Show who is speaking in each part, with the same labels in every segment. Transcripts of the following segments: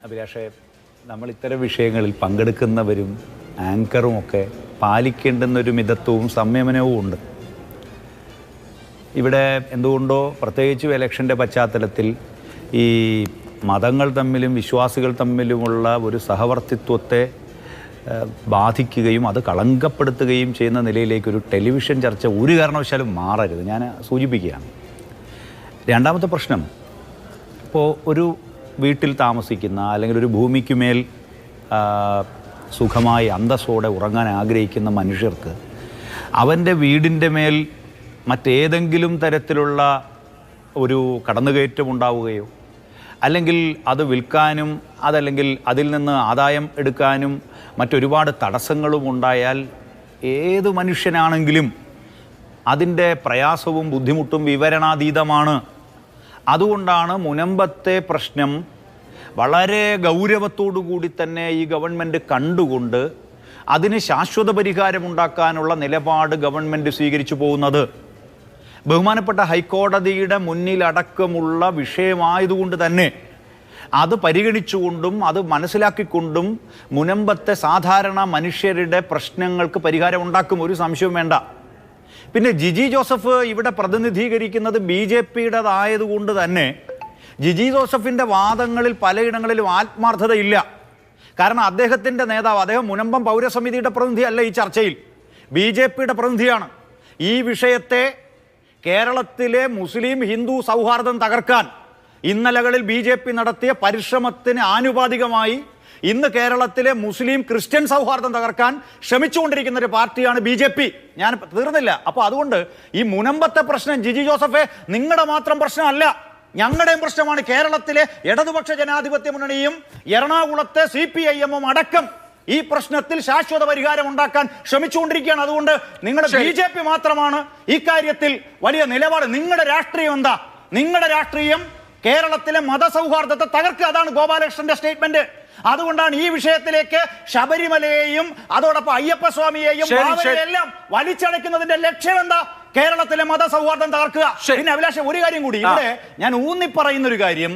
Speaker 1: അഭിലാഷേ, നമ്മൾ ഇത്തരം വിഷയങ്ങളിൽ പങ്കെടുക്കുന്നവരും ആങ്കറും ഒക്കെ പാലിക്കേണ്ടുന്നൊരു മിതത്വവും സംയമനവും ഉണ്ട്. ഇവിടെ എന്തുകൊണ്ടോ പ്രത്യേകിച്ചും ഇലക്ഷൻ്റെ പശ്ചാത്തലത്തിൽ ഈ മതങ്ങൾ തമ്മിലും വിശ്വാസികൾ തമ്മിലുമുള്ള ഒരു സഹവർത്തിത്വത്തെ ബാധിക്കുകയും അത് കളങ്കപ്പെടുത്തുകയും ചെയ്യുന്ന നിലയിലേക്കൊരു ടെലിവിഷൻ ചർച്ച ഒരു കാരണവശാലും മാറരുത്. ഞാൻ സൂചിപ്പിക്കുകയാണ്. രണ്ടാമത്തെ പ്രശ്നം, ഇപ്പോൾ ഒരു വീട്ടിൽ താമസിക്കുന്ന അല്ലെങ്കിൽ ഒരു ഭൂമിക്കുമേൽ സുഖമായി അന്തസ്സോടെ ഉറങ്ങാൻ ആഗ്രഹിക്കുന്ന മനുഷ്യർക്ക് അവൻ്റെ വീടിൻ്റെ മേൽ മറ്റേതെങ്കിലും തരത്തിലുള്ള ഒരു കടന്നുകയറ്റം ഉണ്ടാവുകയോ അല്ലെങ്കിൽ അത് വിൽക്കാനും അതല്ലെങ്കിൽ അതിൽ നിന്ന് ആദായം എടുക്കാനും മറ്റൊരുപാട് തടസ്സങ്ങളും ഉണ്ടായാൽ ഏത് മനുഷ്യനാണെങ്കിലും അതിൻ്റെ പ്രയാസവും ബുദ്ധിമുട്ടും വിവരണാതീതമാണ്. അതുകൊണ്ടാണ് മുനമ്പത്തെ പ്രശ്നം വളരെ ഗൗരവത്തോടു കൂടി തന്നെ ഈ ഗവൺമെൻറ് കണ്ടുകൊണ്ട് അതിന് ശാശ്വത പരിഹാരമുണ്ടാക്കാനുള്ള നിലപാട് ഗവൺമെൻറ് സ്വീകരിച്ചു പോകുന്നത്. ബഹുമാനപ്പെട്ട ഹൈക്കോടതിയുടെ മുന്നിലടക്കമുള്ള വിഷയമായതുകൊണ്ട് തന്നെ അത് പരിഗണിച്ചുകൊണ്ടും അത് മനസ്സിലാക്കിക്കൊണ്ടും മുനമ്പത്തെ സാധാരണ മനുഷ്യരുടെ പ്രശ്നങ്ങൾക്ക് പരിഹാരമുണ്ടാക്കും, ഒരു സംശയവും വേണ്ട. പിന്നെ ജിജി ജോസഫ് ഇവിടെ പ്രതിനിധീകരിക്കുന്നത് BJP-യുടേതായതുകൊണ്ട് തന്നെ ജിജി ജോസഫിൻ്റെ വാദങ്ങളിൽ പലയിടങ്ങളിലും ആത്മാർത്ഥതയില്ല. കാരണം അദ്ദേഹത്തിൻ്റെ നേതാവ്, അദ്ദേഹം മുനമ്പം പൗരസമിതിയുടെ പ്രതിനിധിയല്ല, ഈ ചർച്ചയിൽ BJP-യുടെ പ്രതിനിധിയാണ്. ഈ വിഷയത്തെ കേരളത്തിലെ മുസ്ലിം ഹിന്ദു സൗഹാർദ്ദം തകർക്കാൻ ഇന്നലകളിൽ BJP നടത്തിയ പരിശ്രമത്തിന് ആനുപാതികമായി ഇന്ന് കേരളത്തിലെ മുസ്ലിം ക്രിസ്ത്യൻ സൗഹാർദ്ദം തകർക്കാൻ ശ്രമിച്ചുകൊണ്ടിരിക്കുന്ന ഒരു പാർട്ടിയാണ് BJP. ഞാൻ തീർന്നില്ല. അപ്പോൾ അതുകൊണ്ട് ഈ മുനമ്പത്തെ പ്രശ്നം ജിജി ജോസഫെ നിങ്ങളുടെ മാത്രം പ്രശ്നമല്ല, ഞങ്ങളുടെയും പ്രശ്നമാണ്. കേരളത്തിലെ ഇടതുപക്ഷ ജനാധിപത്യ മുന്നണിയും എറണാകുളത്തെ CPIM-ഉം അടക്കം ഈ പ്രശ്നത്തിൽ ശാശ്വത പരിഹാരം ഉണ്ടാക്കാൻ ശ്രമിച്ചുകൊണ്ടിരിക്കുകയാണ്. അതുകൊണ്ട് നിങ്ങളുടെ BJP മാത്രമാണ് ഈ കാര്യത്തിൽ വലിയ നിലപാട്. നിങ്ങളുടെ രാഷ്ട്രീയം എന്താ? നിങ്ങളുടെ രാഷ്ട്രീയം കേരളത്തിലെ മതസൗഹാർദ്ദത്തെ തകർക്കുക. അതാണ് ഗോപാലകൃഷ്ണന്റെ സ്റ്റേറ്റ്മെന്റ്. അതുകൊണ്ടാണ് ഈ വിഷയത്തിലേക്ക് ശബരിമലയെയും അതോടൊപ്പം അയ്യപ്പസ്വാമിയെയും എല്ലാം വലിച്ചടയ്ക്കുന്നതിന്റെ ലക്ഷ്യം എന്താ? കേരളത്തിലെ മതസൗഹാർദ്ദം തകർക്കുക. പിന്നെ അഭിലാഷ, ഒരു കാര്യം കൂടി ഇവിടെ ഞാൻ ഊന്നിപ്പറയുന്ന ഒരു കാര്യം,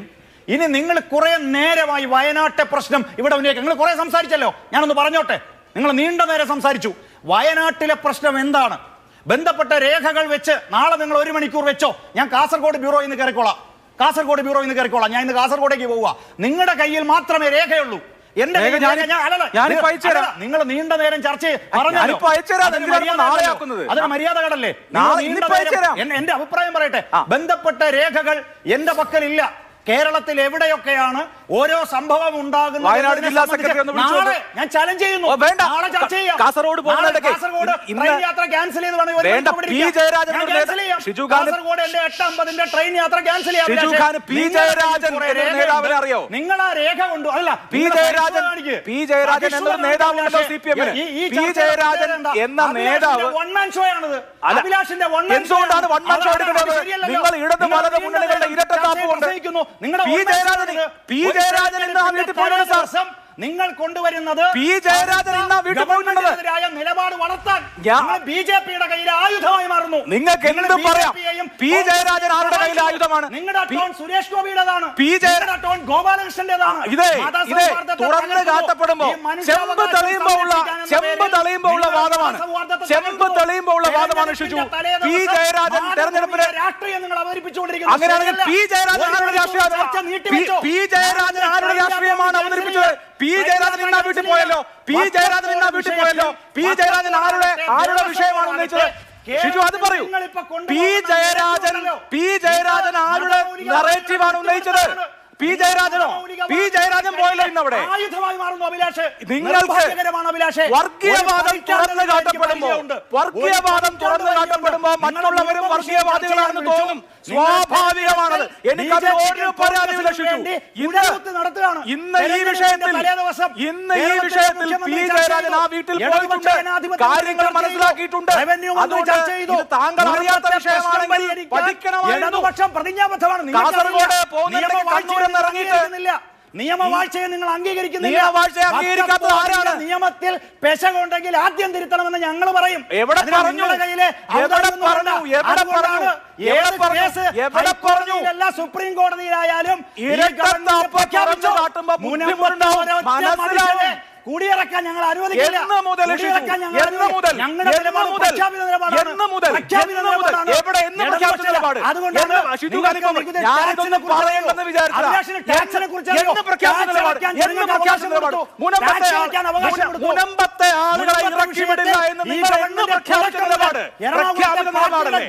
Speaker 1: ഇനി നിങ്ങൾ കുറെ നേരമായി വയനാട്ടെ പ്രശ്നം ഇവിടെ ഉന്നയിക്കുക. നിങ്ങൾ കുറെ സംസാരിച്ചല്ലോ, ഞാനൊന്ന് പറഞ്ഞോട്ടെ. നിങ്ങൾ നീണ്ട നേരം സംസാരിച്ചു. വയനാട്ടിലെ പ്രശ്നം എന്താണ്? ബന്ധപ്പെട്ട രേഖകൾ വെച്ച് നാളെ നിങ്ങൾ 1 മണിക്കൂർ വെച്ചോ. ഞാൻ കാസർഗോഡ് ബ്യൂറോയിൽ നിന്ന് കയറിക്കോളാം. ഞാൻ ഇന്ന് കാസർഗോഡേക്ക് പോവുക. നിങ്ങളുടെ കയ്യിൽ മാത്രമേ രേഖയുള്ളൂ. എന്റെ നിങ്ങൾ നീണ്ട നേരം ചർച്ച അതിന് മര്യാദകളല്ലേ? എന്റെ അഭിപ്രായം പറയട്ടെ. ബന്ധപ്പെട്ട രേഖകൾ എന്റെ പക്കലില്ല. കേരളത്തിൽ എവിടെയൊക്കെയാണ് ഓരോ സംഭവം ഉണ്ടാകുന്നത് ഞാൻ ചലഞ്ച് ചെയ്യുന്നു. നാളെ ചർച്ച ചെയ്യാം. കാസർഗോഡ് ട്രെയിൻ യാത്ര ക്യാൻസൽ ചെയ്ത് കാസർഗോഡ് എന്റെ 8:50 ട്രെയിൻ യാത്ര ക്യാൻസൽ ചെയ്യാം. നിങ്ങൾ ആ രേഖ കൊണ്ടു അല്ല വൺമാൻ ഷോ ആണത്. അഭിലാഷിന്റെ നിങ്ങൾ കൊണ്ടുവരുന്നത് നിലപാട് വളർത്താൻ BJP-യുടെ കയ്യിൽ ആയുധമായി മാറുന്നു.
Speaker 2: നിങ്ങൾക്ക് എന്ത് പറയാം? പി ജയരാജൻ ആരുടെ കയ്യിൽ ആയുധമാണ്?
Speaker 1: നിങ്ങളുടെ ടോൺ സുരേഷ് ഗോപിയുടേതാണ്, ടോൺ ഗോപാലകൃഷ്ണന്റേതാണ്.
Speaker 2: തുറന്ന് കാട്ടപ്പെടുമ്പോ ചെമ്പ് തെളിയുമ്പോ ഉള്ള വാദമാണ്. ഷിജു, പി ജയരാജൻ തെരഞ്ഞെടുപ്പിന്
Speaker 1: രാഷ്ട്രീയം നിങ്ങൾ അവതരിപ്പിച്ചുകൊണ്ടിരിക്കുന്നത്.
Speaker 2: അങ്ങനെയാണെങ്കിൽ പി ജയരാജൻ ആരുടെ രാഷ്ട്രീയമാണ് അവതരിപ്പിച്ചത്? പി ജയരാജൻ ഇന്നാ വീട്ടിൽ പോയല്ലോ. പി ജയരാജൻ ആരുടെ വിഷയമാണ് ഉന്നയിച്ചത്? ഷിജു, അത് പറയൂ. പി ജയരാജൻ ആരുടെ നറേറ്റീവാണ് ഉന്നയിച്ചത്? പി ജയരാജൻ പോയല്ലോ ഇന്നവിടെ. നിങ്ങൾക്ക് വർഗീയവാദം തുറന്നു കാട്ടപ്പെടുമ്പോ മറ്റുള്ളവരും വർഗീയവാദികളാണെന്ന് തോന്നും. സ്വാഭാവികമാണത്. എനിക്കത് ഒരു പരാതിയില്ല ഷിജു. ഇന്ന് ഈ വിഷയത്തിൽ പി ജയരാജൻ ആ വീട്ടിൽ പോയിട്ടുണ്ട്, കാര്യങ്ങൾ മനസ്സിലാക്കിയിട്ടുണ്ട്. അതുകൊണ്ട് താങ്കൾ അറിയാത്ത വിഷയമാണെങ്കിൽ പഠിക്കണമായിരുന്നു.
Speaker 1: പ്രതിജ്ഞാബദ്ധമാണ്.
Speaker 2: കാസർഗോഡ് പോകുന്നിടയ്ക്ക് കണ്ണൂർ ഇറങ്ങിയിട്ട്
Speaker 3: നിയമവാഴ്ചയെ നിങ്ങൾ അംഗീകരിക്കുന്നില്ല.
Speaker 2: നിയമവാഴ്ചയെ അംഗീകരിക്കാത്തത് ആരാണ്?
Speaker 3: നിയമത്തിൽ പെശകുണ്ടെങ്കിൽ ആദ്യം തിരുത്തണമെന്ന് ഞങ്ങൾ പറയും.
Speaker 2: എവിടെ പറഞ്ഞു?
Speaker 3: എല്ലാ സുപ്രീം കോടതിയിലായാലും കൂടിയിറക്കാൻ ഞങ്ങൾ അനുവദിക്കില്ല.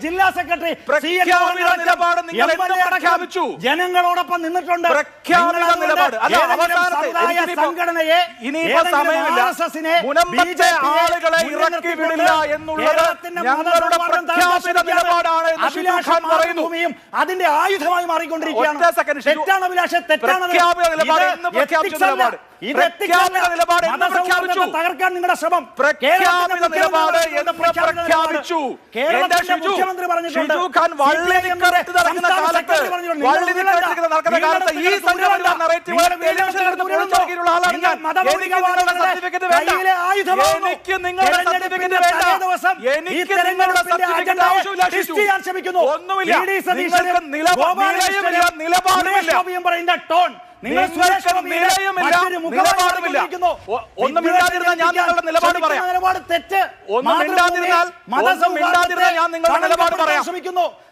Speaker 3: ജില്ലാ സെക്രട്ടറി ജനങ്ങളോടൊപ്പം നിന്നിട്ടുണ്ട്. സംഘടനയെ
Speaker 2: മുനമ്പത്തെ ആളുകളെ ഇറക്കി വിടില്ല എന്നുള്ളത് ഞങ്ങളുടെ പ്രഖ്യാപിത നിലപാടാണ് എന്ന് ഷിജു ഖാൻ പറയുന്നു.
Speaker 3: അതിന്റെ ആയുധമായി മാറിക്കൊണ്ടിരിക്കുകയാണ്. തെറ്റാണ് അഭിലാഷ്, തെറ്റാണ്. തകർക്കാൻ നിങ്ങളുടെ ശ്രമം കേരളത്തിന്റെ മുഖ്യമന്ത്രി പറഞ്ഞിട്ടുണ്ട്.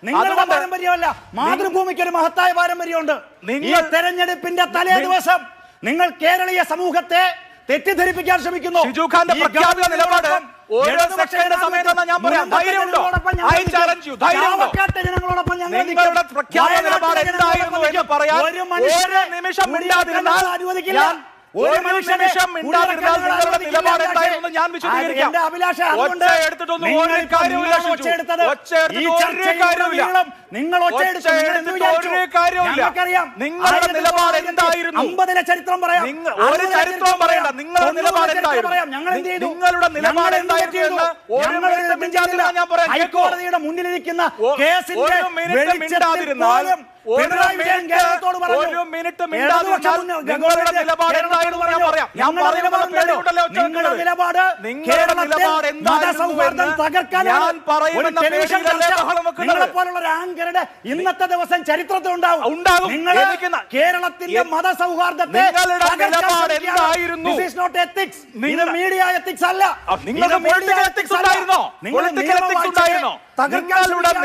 Speaker 3: നിങ്ങളുടെ പാരമ്പര്യമല്ല, മാതൃഭൂമിക്ക് ഒരു മഹത്തായ പാരമ്പര്യമുണ്ട്. ഈ തെരഞ്ഞെടുപ്പിന്റെ തലേ ദിവസം നിങ്ങൾ കേരളീയ സമൂഹത്തെ തെറ്റിദ്ധരിപ്പിക്കാൻ ശ്രമിക്കുന്നു.
Speaker 2: ഷിജു ഖാന്റെ പ്രഖ്യാപിത നിലപാട് ഓരോ സെക്കൻഡ് സമയത്താണ് ഞാൻ പറയാം. ധൈര്യമുണ്ടോ? I challenge you. ധൈര്യമുണ്ടോ? നിങ്ങളുടെ പ്രഖ്യാപിത നിലപാട് എന്തായിരുന്നു എന്ന് പറയാൻ ഒരു നിമിഷം മിണ്ടാതിരുന്നാൽ ഒരു നിമിഷം മിണ്ടാതിരുന്നാൽ നിങ്ങളുടെ നിലപാട് എന്തായിരുന്നു ഞാൻ വിശദീകരിക്കാം. ഒച്ച എടുത്തിട്ടൊന്നും ഒരു കാര്യമില്ല. നിങ്ങളുടെ നിലപാട് എന്തായിരുന്നു?
Speaker 3: ചരിത്രം പറയാം.
Speaker 2: ഒരു ചരിത്രവും പറയണ്ട. നിങ്ങളുടെ നിലപാട് എന്തായിരുന്നു? നിങ്ങളുടെ നിലപാട് എന്തായിരുന്നു? ഞാൻ പറയാം.
Speaker 3: ഹൈക്കോടതിയുടെ മുന്നിലിരിക്കുന്ന കേസിന്റെ
Speaker 2: ഒരു മിനിറ്റ് മിണ്ടാതിരുന്നാൽ നിങ്ങളുടെ നിലപാട് എന്തായിരുന്നു ഞാൻ പറയാം. ഞാൻ
Speaker 3: നിങ്ങളുടെ നിലപാട് നിങ്ങളെപ്പോലുള്ള ആങ്കറുടെ ഇന്നത്തെ ദിവസം ചരിത്രത്തിൽ ഉണ്ടാവും. കേരളത്തിന്റെ മതസൗഹാർദ്ദത്തെ മീഡിയ എത്തിക്സ് അല്ല.
Speaker 2: നിങ്ങളുടെ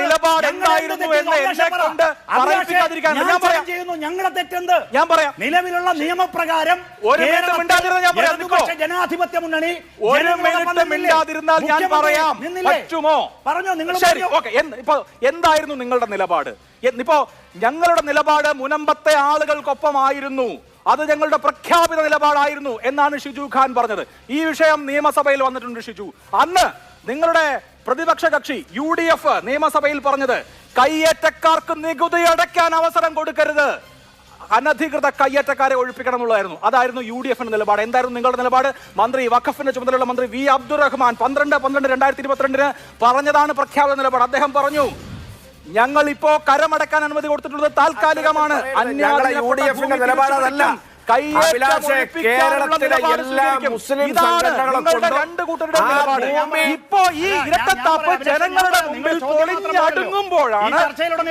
Speaker 2: നിലപാട് എന്തായിരുന്നു എന്ന് എന്നെ കൊണ്ട് പറയിപ്പിക്കാതിരിക്കാൻ
Speaker 3: ഞങ്ങളുടെ തെറ്റെന്ത്?
Speaker 2: ഞാൻ പറയാം.
Speaker 3: നിലവിലുള്ള നിയമപ്രകാരം ജനാധിപത്യ മുന്നണി
Speaker 2: ഒരു മിനിറ്റ് മിണ്ടാതിരുന്നാൽ ഞാൻ പറയാം. പറ്റുമോ?
Speaker 3: പറഞ്ഞോ. നിങ്ങൾ
Speaker 2: ഇപ്പൊ എന്തായിരുന്നു നിങ്ങളുടെ നിലപാട്? ഇപ്പോ ഞങ്ങളുടെ നിലപാട് മുനമ്പത്തെ ആളുകൾക്കൊപ്പമായിരുന്നു. അത് ഞങ്ങളുടെ പ്രഖ്യാപിത നിലപാടായിരുന്നു എന്നാണ് ഷിജു ഖാൻ പറഞ്ഞത്. ഈ വിഷയം നിയമസഭയിൽ വന്നിട്ടുണ്ട്. ഷിജു, അന്ന് നിങ്ങളുടെ പ്രതിപക്ഷ കക്ഷി UDF നിയമസഭയിൽ പറഞ്ഞത് കയ്യേറ്റക്കാർക്ക് നികുതി അടയ്ക്കാൻ അവസരം കൊടുക്കരുത്, അനധികൃത കയ്യേറ്റക്കാരെ ഒഴിപ്പിക്കണം എന്നുള്ളതായിരുന്നു. അതായിരുന്നു UDFന്റെ നിലപാട്. എന്തായിരുന്നു നിങ്ങളുടെ നിലപാട്? മന്ത്രി വഖഫിന്റെ ചുമതലയുള്ള മന്ത്രി V അബ്ദുറഹ്മാൻ 12/12/2022 പറഞ്ഞതാണ് പ്രഖ്യാപിത നിലപാട്. അദ്ദേഹം പറഞ്ഞു, ഞങ്ങൾ ഇപ്പോ കരമടക്കാൻ അനുമതി കൊടുത്തിട്ടുള്ളത് താൽക്കാലികമാണ്.
Speaker 4: UDFന്റെ നിലപാട് അതല്ല. കേരളത്തിലെ എല്ലാ മുസ്ലിം
Speaker 2: ഇപ്പോ ഈ ഇരട്ടത്താപ്പ് ജനങ്ങളുടെ മുമ്പിൽ പൊളിഞ്ഞടുങ്ങുമ്പോഴാണ്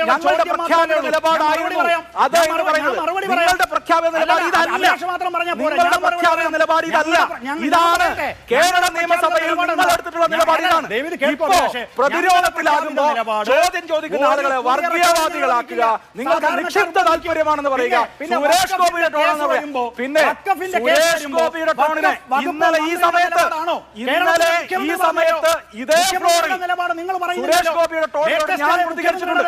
Speaker 2: ഞങ്ങളുടെ പ്രഖ്യാപിത നിലപാടായിരുന്നു അത് എന്ന് പറയുന്നത്. നിങ്ങളുടെ പ്രഖ്യാപിത നിലപാട് ഇതല്ല. നിങ്ങളുടെ പ്രഖ്യാപിത നിലപാട് ഇതല്ല. ഇതാണ് കേരള നിയമസഭയിൽ നിങ്ങൾ എടുത്തിട്ടുള്ള നിലപാട്. ഇതാണ്. ഇപ്പോ പ്രതിരോധത്തിലാകുമ്പോ ചോദ്യം ചോദിക്കുന്ന ആളുകളെ വർഗീയവാദികളാക്കുക, നിങ്ങൾക്ക് നിക്ഷിപ്ത താല്പര്യമാണെന്ന് പറയുക, സുരേഷ് ഗോപിയുടെ ടോണെന്ന് പറയാം. പിന്നെ സുരേഷ് ഗോപിയുടെ ടോണിന് ഇന്നലെ ഈ സമയത്ത് ഇതേ ഫ്ലോറിൽ സുരേഷ് ഗോപിയുടെ ടോണിനോട് ഞാൻ പ്രതികരിച്ചിട്ടുണ്ട്.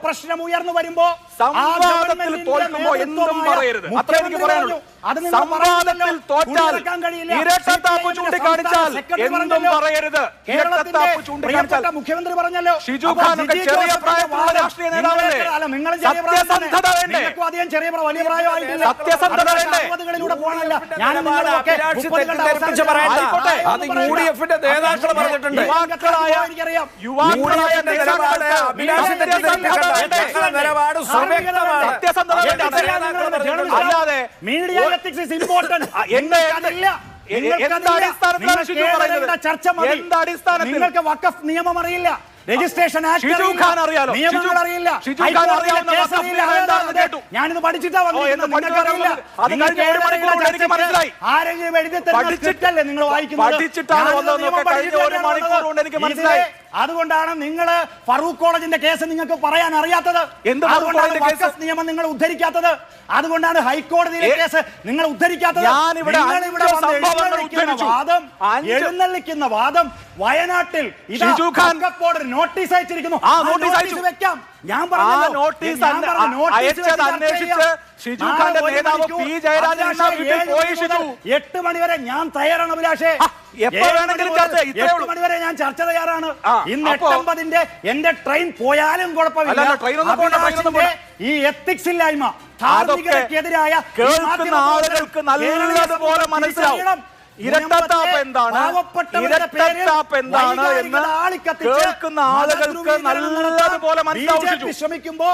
Speaker 3: പ്രശ്നം ഉയർന്നു വരുമ്പോ
Speaker 2: സംവാദത്തിൽ തോൽക്കുമ്പോ എന്തും പറയരുത്. അത്ര എനിക്ക് പറയാനുള്ളൂ.
Speaker 3: അത് നിങ്ങൾ
Speaker 2: സംവാദത്തിൽ തോറ്റാൽ ഇരട്ടത്താപ്പ് ചൂണ്ടിക്കാണിച്ചാൽ എന്തും പറയരുത്. ഇരട്ടത്താപ്പ് ചൂണ്ടിക്കാണിച്ചാൽ
Speaker 3: മുഖ്യമന്ത്രി പറഞ്ഞല്ലോ
Speaker 2: ഷിജു ഖാനൊക്കെ ചെറിയ പ്രായത്തിലുള്ള രാഷ്ട്രീയ നേതാവല്ലേ? സത്യസന്ധത വേണ്ടേ?
Speaker 3: ചെറിയ വലിയ പ്രായമായിട്ടില്ല.
Speaker 2: സത്യസന്ധത വേണ്ടേ?
Speaker 3: പോകണല്ല.
Speaker 4: അത് യുഡിഎഫിന്റെ നേതാക്കൾ പറഞ്ഞിട്ടുണ്ട്.
Speaker 2: അല്ലാതെ
Speaker 3: മീഡിയ എത്തിക്സ് ഈസ് ഇമ്പോർട്ടന്റ്. നിങ്ങൾക്ക് വഖഫ് നിയമം അറിയില്ല, രജിസ്ട്രേഷൻ നിയമങ്ങൾ അറിയില്ല, ഞാനിത് പഠിച്ചിട്ടാ വന്നിരിക്കുന്നത്. ആരെങ്കിലും എഴുതി തരുന്നല്ലേ നിങ്ങൾ വായിക്കുന്നത്? അതുകൊണ്ടാണ് നിങ്ങൾ ഫറൂഖ് കോളേജിന്റെ കേസ് നിങ്ങൾക്ക് പറയാൻ അറിയാത്തത്. അതുകൊണ്ടാണ് വഖഫ് നിയമം നിങ്ങൾ ഉദ്ധരിക്കാത്തത്. അതുകൊണ്ടാണ് ഹൈക്കോടതിയിലെ കേസ് നിങ്ങൾ ഉദ്ധരിക്കാത്തത്. എഴുന്നള്ളിക്കുന്ന വാദം വയനാട്ടിൽ നോട്ടീസ് അയച്ചിരിക്കുന്നു. വെക്കാം. ഞാൻ
Speaker 2: ഷിജു ഖാന്റെ നേതാവ് പി ജയരാജൻ
Speaker 3: 8 മണിവരെ ഞാൻ തയ്യാറാണ് അഭിലാഷേ. 8 മണിവരെ ഞാൻ ചർച്ച തയ്യാറാണ്. ഇന്ന് 8:50 എന്റെ ട്രെയിൻ പോയാലും കുഴപ്പമില്ല. ഈ എത്തിക്സ് ഇല്ലായ്മ, ധാർമ്മികതയ്ക്കെതിരായ
Speaker 2: കേൾക്കുന്ന ആളുകൾക്ക് നല്ലതുപോലെ മനസ്സിലാവും ഇരട്ടത്താപ്പ് എന്താണ്, ഇരട്ടത്താപ്പ് എന്താണ് എന്ന് കേൾക്കുന്ന ആളുകൾക്ക് നല്ലതുപോലെ മനസ്സിലാവും.
Speaker 3: ശ്രമിക്കുമ്പോ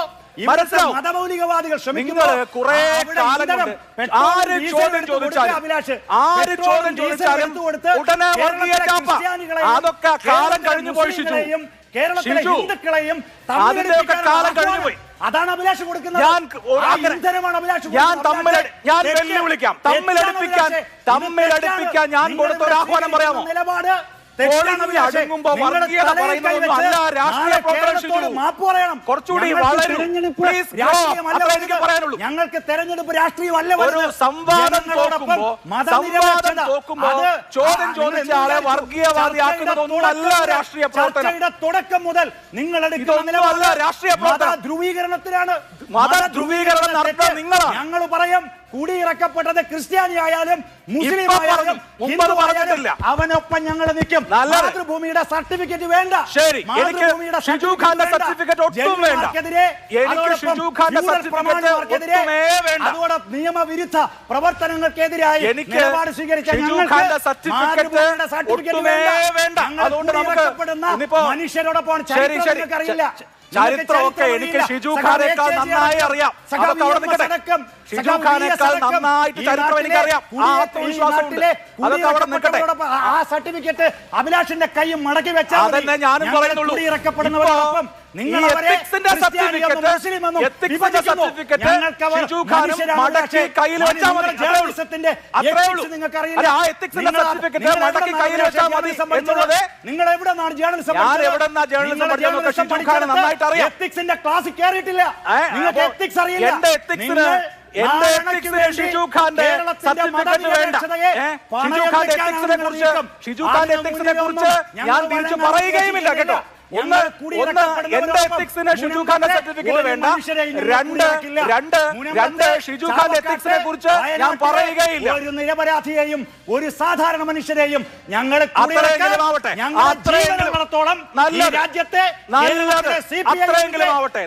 Speaker 3: മതമൗലികവാദികൾ
Speaker 2: നിങ്ങൾ കുറെ കാലം കൊണ്ട് ആര് ചോദ്യം ചോദിച്ചാലും ഉടനെ അതൊക്കെ കാലം കഴിഞ്ഞു പോയി.
Speaker 3: കേരളത്തിലെ ഹിന്ദുക്കളെയും
Speaker 2: അതിന്റെയൊക്കെ കാലം കഴിഞ്ഞു പോയി.
Speaker 3: അതാണ് അഭിലാഷ് കൊടുക്കുന്നത്.
Speaker 2: ഞാൻ വെല്ലുവിളിക്കാം. തമ്മിലടിപ്പിക്കാൻ ഞാൻ കൊടുത്ത ഒരു ആഹ്വാനം പറയാമോ?
Speaker 3: നിലപാട്
Speaker 2: അടങ്ങുമ്പോ വർഗീയത പറയുന്നതൊന്നും അല്ല രാഷ്ട്രീയ പ്രവർത്തനം. കുറച്ചുകൂടി വളരും.
Speaker 3: ഞങ്ങൾക്ക് തെരഞ്ഞെടുപ്പ് രാഷ്ട്രീയമല്ല.
Speaker 2: ഒരു സംവാദം തോക്കുമ്പോ ചോദ്യം ചോദിച്ച ആളെ വർഗീയവാദിയാക്കുന്നതൊന്നും അല്ല രാഷ്ട്രീയ പ്രവർത്തനം.
Speaker 3: തുടക്കം മുതൽ നിങ്ങൾ
Speaker 2: ഇതൊന്നുമല്ല രാഷ്ട്രീയ പ്രവർത്തനം.
Speaker 3: ധ്രുവീകരണത്തിലാണ്.
Speaker 2: മതധ്രുവീകരണം നടത്താൻ നിങ്ങളാണ്.
Speaker 3: ഞങ്ങൾ പറയാം, കുടിയിറക്കപ്പെട്ടത് ക്രിസ്ത്യാനി ആയാലും മുസ്ലിം ആയാലും ഹിന്ദു ആയാലും അവനൊപ്പം ഞങ്ങൾ നിൽക്കും. മാതൃഭൂമിയുടെ സർട്ടിഫിക്കറ്റ് വേണ്ട.
Speaker 2: ശരി, എനിക്ക് ഷിജു ഖാന്റെ സർട്ടിഫിക്കറ്റ് ഒട്ടും വേണ്ട. എനിക്ക് ഷിജു ഖാന്റെ സർട്ടിഫിക്കറ്റ് ഒട്ടുമേ വേണ്ട.
Speaker 3: അതോടെ നിയമവിരുദ്ധ പ്രവർത്തനങ്ങൾക്കെതിരായി നിലപാട് സ്വീകരിച്ച
Speaker 2: ഷിജു ഖാന്റെ സർട്ടിഫിക്കറ്റ് ഒട്ടുമേ വേണ്ട. അതുകൊണ്ട് നമുക്ക്
Speaker 3: മനുഷ്യരോടൊപ്പം ചരിത്രം അറിയില്ല.
Speaker 2: ചരിത്രമൊക്കെ എനിക്ക് ഷിജു ഖാനേക്കാൾ നന്നായി അറിയാം. അതൊക്കെ അവിടെ നിൽക്കട്ടെ. ഷിജു ഖാനേക്കാൾ നന്നായിട്ട് ചരിത്രം എനിക്കറിയാം. ആ ആത്മവിശ്വാസമുണ്ട്. അതൊക്കെ അവിടെ നിൽക്കട്ടെ.
Speaker 3: ആ സർട്ടിഫിക്കറ്റ് അഭിലാഷിന്റെ കൈ മടക്കി വെച്ചാൽ
Speaker 2: അതന്നെ ഞാനും പറയുന്നുള്ളൂ.
Speaker 3: നിങ്ങൾ എവിടെന്നാണ് ജേർണലിസം
Speaker 2: നന്നായിട്ട് അറിയാം.
Speaker 3: എത്തിക്സിന്റെ ക്ലാസ് കയറിയിട്ടില്ല. നിങ്ങൾക്ക് എത്തിക്സ് അറിയില്ല.
Speaker 2: ഷിജു ഖാന്റെ സർട്ടിഫിക്കറ്റ് വേണ്ട. ഷിജു ഖാന്റെ എത്തിക്സിനെ കുറിച്ച് ഞാൻ തിരിച്ചു പറയുകയുമില്ല കേട്ടോ. എന്റെ എത്തിക്സിന് ഷിജു ഖാന്റെ സർട്ടിഫിക്കറ്റ് വേണ്ട. രണ്ട് ഷിജു ഖാന്റെ എത്തിക്സിനെ കുറിച്ച് ഞാൻ പറയുകയില്ല.
Speaker 3: ഒരു നിരപരാധിയെയും ഒരു സാധാരണ മനുഷ്യരെയും ഞങ്ങൾ
Speaker 2: അത്രയെങ്കിലും ആവട്ടെ.
Speaker 3: രാജ്യത്തെ
Speaker 2: അത്രയെങ്കിലും ആവട്ടെ.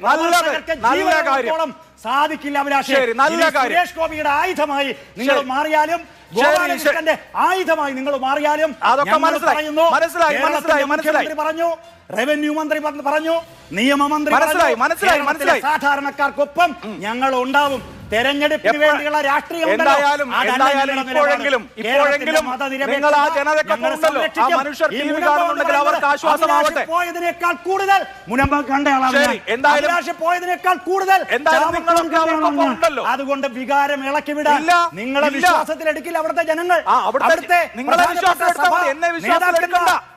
Speaker 2: നല്ല കാര്യം
Speaker 3: സാധിക്കില്ല അഭിലാഷ്. സുരേഷ് ഗോപിയുടെ ആയുധമായി നിങ്ങൾ മാറിയാലും, ഗോപാലകൃഷ്ണന്റെ ആയുധമായി നിങ്ങൾ മാറിയാലും
Speaker 2: അതൊക്കെ മനസ്സിലായി
Speaker 3: പറഞ്ഞു. റവന്യൂ മന്ത്രി പറഞ്ഞു, നിയമമന്ത്രി മനസ്സിലായി. സാധാരണക്കാർക്കൊപ്പം ഞങ്ങൾ ഉണ്ടാവും. തെരഞ്ഞെടുപ്പിന് വേണ്ടിയുള്ള രാഷ്ട്രീയം
Speaker 2: എന്തായാലും ഇപ്പോഴെങ്കിലും നിങ്ങൾ ആ ജനതയ്ക്കൊപ്പമുണ്ടല്ലോ. ആ മനുഷ്യർ ടി വി കാണുന്നുണ്ടെങ്കിൽ അവർക്ക് ആശ്വാസമാവട്ടെ.
Speaker 3: പോയതിനേക്കാൾ കൂടുതൽ മുനമ്പം കണ്ട ആളാണ്. പോയതിനേക്കാൾ കൂടുതൽ
Speaker 2: ഉണ്ടല്ലോ.
Speaker 3: അതുകൊണ്ട് വികാരം ഇളക്കി വിടാൻ നിങ്ങളെ വിശ്വാസത്തിൽ എടുക്കില്ല അവിടുത്തെ ജനങ്ങൾ. അവിടുത്തെ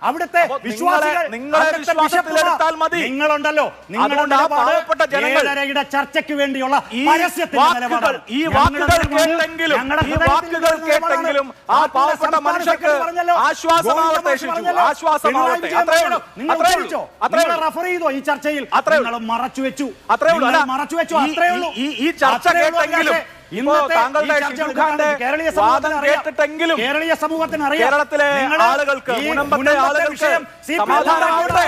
Speaker 3: അവിടുത്തെ വിശ്വാസികൾ നിങ്ങളുണ്ടല്ലോ. നിങ്ങളുടെ ചർച്ചയ്ക്ക് വേണ്ടിയുള്ള
Speaker 2: ഈ വാക്കുകൾ കേട്ടെങ്കിലും ആ പാവപ്പെട്ട മനുഷ്യർക്ക് ആശ്വാസമാവട്ടെ. ആശ്വാസമാവട്ടെ.
Speaker 3: റഫർ ചെയ്തോ ഈ ചർച്ചയിൽ? മറച്ചു വെച്ചു.
Speaker 2: ഈ ചർച്ച കേട്ടെങ്കിലും
Speaker 3: ഇന്നത്തെ
Speaker 2: താങ്കളുടെ
Speaker 3: ഈ ചർച്ച
Speaker 2: ഷിജുഖാന്റെ
Speaker 3: കേരളീയ
Speaker 2: വാദം
Speaker 3: സമൂഹത്തിന് അറിയാം.
Speaker 2: കേട്ടിട്ടെങ്കിലും
Speaker 3: കേരളീയ സമൂഹത്തിന് അറിയാം.
Speaker 2: കേരളത്തിലെ
Speaker 3: നിങ്ങള്
Speaker 2: ആളുകൾക്ക്
Speaker 3: ഈ
Speaker 2: മുനമ്പത്തെ ആളുകൾക്ക്
Speaker 3: വിഷയം CPM
Speaker 2: സമാധാനമാവട്ടെ.